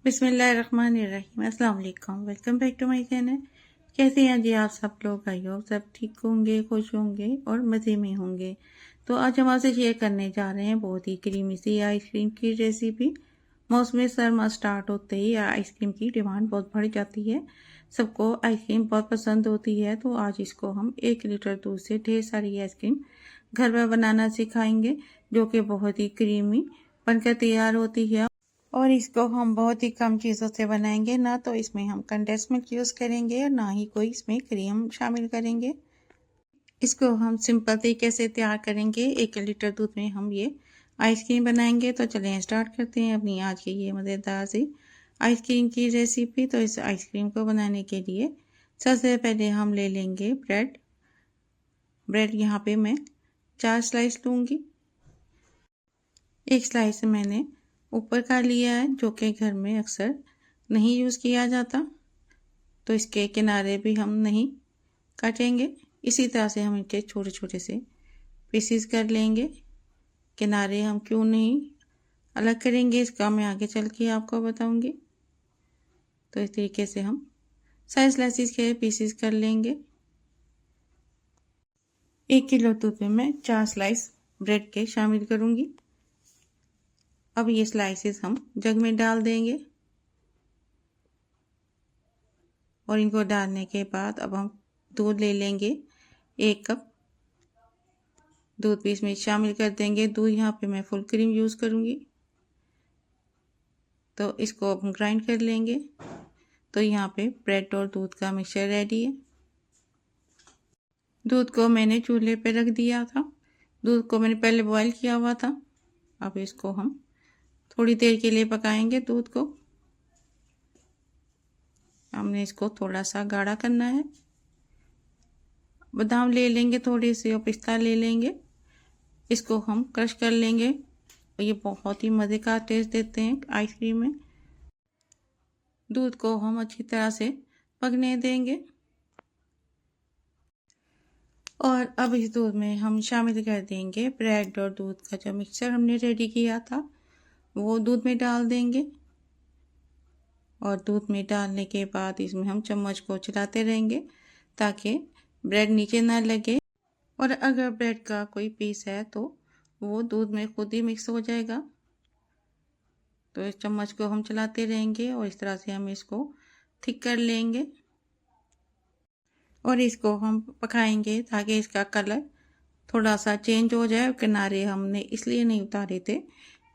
बिस्मिल्लाहिर्रहमानिर्रहीम। अस्सलाम वालेकुम। Welcome back to my channel. कैसे हैं जी आप सब लोग? आई होप सब ठीक होंगे, खुश होंगे और मज़े में होंगे। तो आज हम आपसे शेयर करने जा रहे हैं बहुत ही क्रीमी सी आइसक्रीम की रेसिपी। मौसम सरमा स्टार्ट होते ही आइसक्रीम की डिमांड बहुत बढ़ जाती है। सबको आइसक्रीम बहुत पसंद होती है। तो आज इसको हम 1 लीटर दूध से ढेर सारी आइसक्रीम घर में बनाना सिखाएंगे, जो कि बहुत ही क्रीमी बनकर तैयार होती है। और इसको हम बहुत ही कम चीज़ों से बनाएंगे। ना तो इसमें हम कंडेंस मिल्क यूज़ करेंगे और ना ही कोई इसमें क्रीम शामिल करेंगे। इसको हम सिंपल तरीके से तैयार करेंगे। 1 लीटर दूध में हम ये आइसक्रीम बनाएंगे। तो चलें स्टार्ट करते हैं अपनी आज की ये मज़ेदार सी आइसक्रीम की रेसिपी। तो इस आइसक्रीम को बनाने के लिए सबसे पहले हम ले लेंगे ब्रेड। यहाँ पे मैं 4 स्लाइस लूँगी। 1 स्लाइस मैंने ऊपर का लिया है, जो कि घर में अक्सर नहीं यूज़ किया जाता। तो इसके किनारे भी हम नहीं काटेंगे। इसी तरह से हम इनके छोटे छोटे से पीसीस कर लेंगे। किनारे हम क्यों नहीं अलग करेंगे, इसका मैं आगे चल के आपको बताऊंगी। तो इस तरीके से हम साइज स्लाइसिस के पीसीस कर लेंगे। 1 किलो दूध में मैं 4 स्लाइस ब्रेड के शामिल करूंगी। अब ये स्लाइसेस हम जग में डाल देंगे और इनको डालने के बाद अब हम दूध ले लेंगे। 1 कप दूध भी इसमें शामिल कर देंगे। दूध यहाँ पे मैं फुल क्रीम यूज़ करूँगी। तो इसको अब हम ग्राइंड कर लेंगे। तो यहाँ पे ब्रेड और दूध का मिक्सचर रेडी है। दूध को मैंने चूल्हे पे रख दिया था। दूध को मैंने पहले बॉईल किया हुआ था। अब इसको हम थोड़ी देर के लिए पकाएंगे। दूध को हमने इसको थोड़ा सा गाढ़ा करना है। बादाम ले लेंगे थोड़े से और पिस्ता ले लेंगे। इसको हम क्रश कर लेंगे। ये बहुत ही मज़े का टेस्ट देते हैं आइसक्रीम में। दूध को हम अच्छी तरह से पकने देंगे और अब इस दूध में हम शामिल कर देंगे ब्रेड और दूध का जो मिक्सचर हमने रेडी किया था, वो दूध में डाल देंगे। और दूध में डालने के बाद इसमें हम चम्मच को चलाते रहेंगे ताकि ब्रेड नीचे ना लगे। और अगर ब्रेड का कोई पीस है तो वो दूध में खुद ही मिक्स हो जाएगा। तो इस चम्मच को हम चलाते रहेंगे और इस तरह से हम इसको थिक कर लेंगे और इसको हम पकाएंगे ताकि इसका कलर थोड़ा सा चेंज हो जाए। किनारे हमने इसलिए नहीं उतारे थे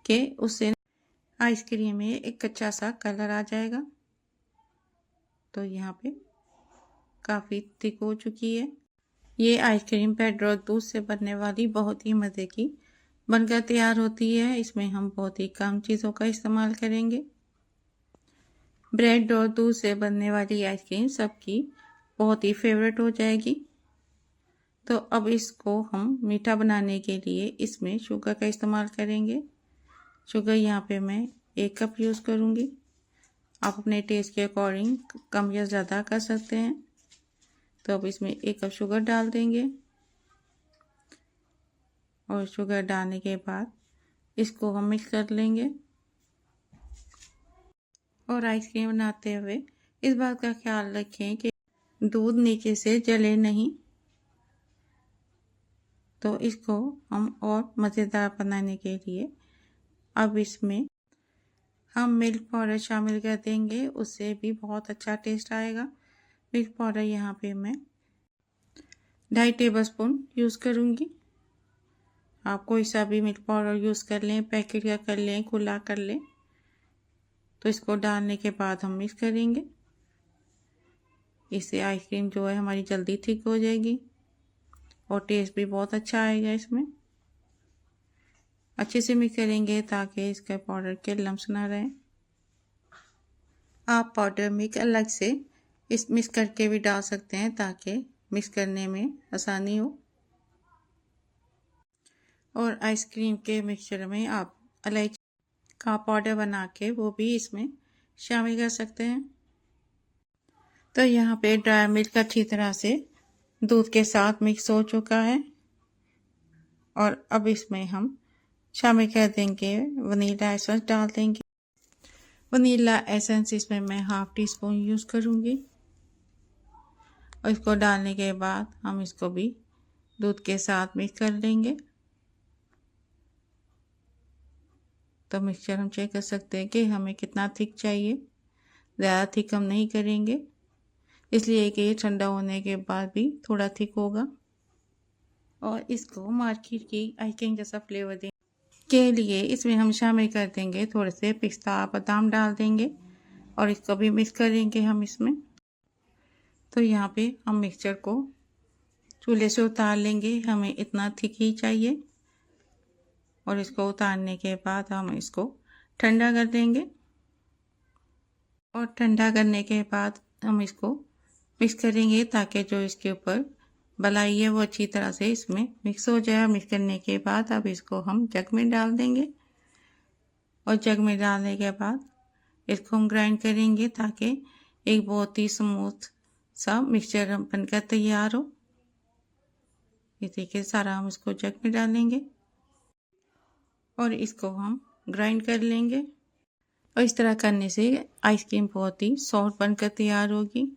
कि उससे आइसक्रीम में एक कच्चा सा कलर आ जाएगा। तो यहाँ पे काफ़ी थिक हो चुकी है। ये आइसक्रीम ब्रेड और दूध से बनने वाली बहुत ही मज़े की बनकर तैयार होती है। इसमें हम बहुत ही कम चीज़ों का इस्तेमाल करेंगे। ब्रेड और दूध से बनने वाली आइसक्रीम सबकी बहुत ही फेवरेट हो जाएगी। तो अब इसको हम मीठा बनाने के लिए इसमें शुगर का इस्तेमाल करेंगे। शुगर यहाँ पे मैं 1 कप यूज़ करूँगी। आप अपने टेस्ट के अकॉर्डिंग कम या ज़्यादा कर सकते हैं। तो अब इसमें 1 कप शुगर डाल देंगे और शुगर डालने के बाद इसको हम मिक्स कर लेंगे। और आइसक्रीम बनाते हुए इस बात का ख्याल रखें कि दूध नीचे से जले नहीं। तो इसको हम और मज़ेदार बनाने के लिए अब इसमें हम मिल्क पाउडर शामिल कर देंगे। उससे भी बहुत अच्छा टेस्ट आएगा। मिल्क पाउडर यहाँ पे मैं 2.5 टेबलस्पून यूज़ करूँगी। आप कोई सा भी मिल्क पाउडर यूज़ कर लें, पैकेट का कर लें, खुला कर लें। तो इसको डालने के बाद हम मिक्स करेंगे। इससे आइसक्रीम जो है हमारी जल्दी थिक हो जाएगी और टेस्ट भी बहुत अच्छा आएगा। इसमें अच्छे से मिक्स करेंगे ताकि इसके पाउडर के लम्स ना रहें। आप पाउडर मिल्क अलग से इस मिक्स करके भी डाल सकते हैं ताकि मिक्स करने में आसानी हो। और आइसक्रीम के मिक्सचर में आप इलायची का पाउडर बना के वो भी इसमें शामिल कर सकते हैं। तो यहाँ पे ड्राई मिल्क अच्छी तरह से दूध के साथ मिक्स हो चुका है और अब इसमें हम शामिल कर देंगे वनीला एसेंस डाल देंगे। वनीला एसेंस इसमें मैं हाफ टी स्पून यूज़ करूँगी। और इसको डालने के बाद हम इसको भी दूध के साथ मिक्स कर लेंगे। तो मिक्सचर हम चेक कर सकते हैं कि हमें कितना थिक चाहिए। ज़्यादा थिक हम नहीं करेंगे, इसलिए कि ये ठंडा होने के बाद भी थोड़ा थिक होगा। और इसको मार्केट की आइसक्रीम जैसा फ्लेवर देने के लिए इसमें हम शामिल कर देंगे थोड़े से पिस्ता बादाम डाल देंगे और इसको भी मिक्स करेंगे हम इसमें। तो यहाँ पे हम मिक्सचर को चूल्हे से उतार लेंगे, हमें इतना थिक ही चाहिए। और इसको उतारने के बाद हम इसको ठंडा कर देंगे। और ठंडा करने के बाद हम इसको मिक्स करेंगे ताकि जो इसके ऊपर मलाई है वो अच्छी तरह से इसमें मिक्स हो जाए। मिक्स करने के बाद अब इसको हम जग में डाल देंगे। और जग में डालने के बाद इसको हम ग्राइंड करेंगे ताकि एक बहुत ही स्मूथ सा मिक्सचर बनकर तैयार हो। ये देखिए सारा हम इसको जग में डालेंगे और इसको हम ग्राइंड कर लेंगे। और इस तरह करने से आइसक्रीम बहुत ही सॉफ्ट बनकर तैयार होगी।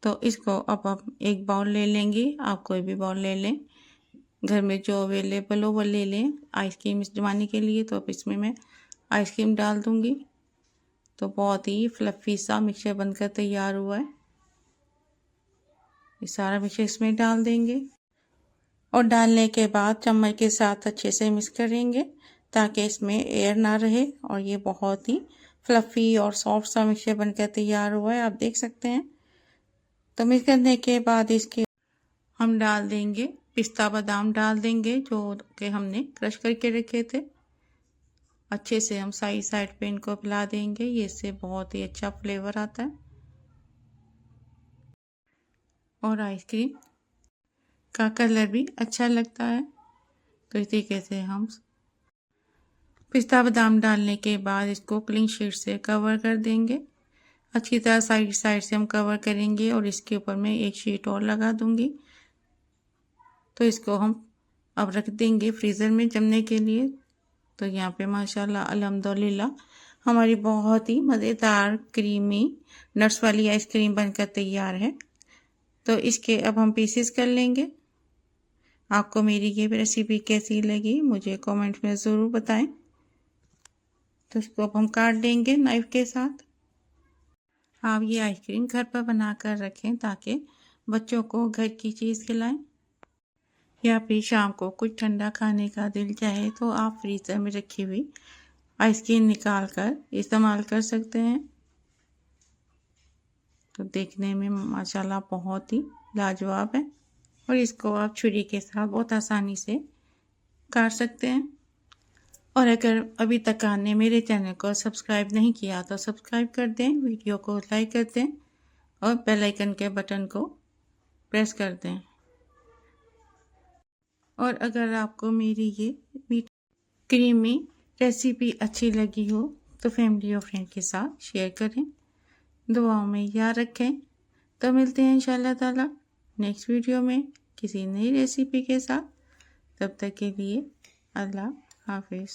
तो इसको अब हम एक बाउल ले लेंगे, आप कोई भी बाउल ले लें, घर में जो अवेलेबल हो वो ले लें आइसक्रीम जमाने के लिए। तो अब इसमें मैं आइसक्रीम डाल दूंगी। तो बहुत ही फ्लफी सा मिक्सचर बनकर तैयार हुआ है। ये सारा मिक्सचर इसमें डाल देंगे और डालने के बाद चम्मच के साथ अच्छे से मिक्स करेंगे ताकि इसमें एयर ना रहे। और ये बहुत ही फ्लफी और सॉफ्ट सा मिक्सचर बनकर तैयार हुआ है, आप देख सकते हैं। तो मिक्स करने के बाद इसके हम डाल देंगे पिस्ता बादाम डाल देंगे जो कि हमने क्रश करके रखे थे। अच्छे से हम साइड पे इनको फैला देंगे, ये इससे बहुत ही अच्छा फ्लेवर आता है और आइसक्रीम का कलर भी अच्छा लगता है। तो इस तरीके से हम पिस्ता बादाम डालने के बाद इसको क्लीन शीट से कवर कर देंगे। अच्छी तरह साइड से हम कवर करेंगे और इसके ऊपर मैं एक शीट और लगा दूंगी। तो इसको हम अब रख देंगे फ्रीज़र में जमने के लिए। तो यहाँ पे माशाल्लाह अल्हम्दुलिल्लाह हमारी बहुत ही मज़ेदार क्रीमी नट्स वाली आइसक्रीम बनकर तैयार है। तो इसके अब हम पीसेस कर लेंगे। आपको मेरी ये रेसिपी कैसी लगी मुझे कमेंट में ज़रूर बताएं। तो इसको अब हम काट लेंगे नाइफ के साथ। आप ये आइसक्रीम घर पर बना कर रखें ताकि बच्चों को घर की चीज़ खिलाएं। या फिर शाम को कुछ ठंडा खाने का दिल चाहे तो आप फ्रीज़र में रखी हुई आइसक्रीम निकाल कर इस्तेमाल कर सकते हैं। तो देखने में माशाल्लाह बहुत ही लाजवाब है और इसको आप छुरी के साथ बहुत आसानी से काट सकते हैं। और अगर अभी तक आपने मेरे चैनल को सब्सक्राइब नहीं किया तो सब्सक्राइब कर दें, वीडियो को लाइक कर दें और बेल आइकन के बटन को प्रेस कर दें। और अगर आपको मेरी ये क्रीमी रेसिपी अच्छी लगी हो तो फैमिली और फ्रेंड के साथ शेयर करें, दुआओं में याद रखें। तो मिलते हैं इंशाल्लाह ताला नेक्स्ट वीडियो में किसी नई रेसिपी के साथ। तब तक के लिए अल्लाह हाफिज़।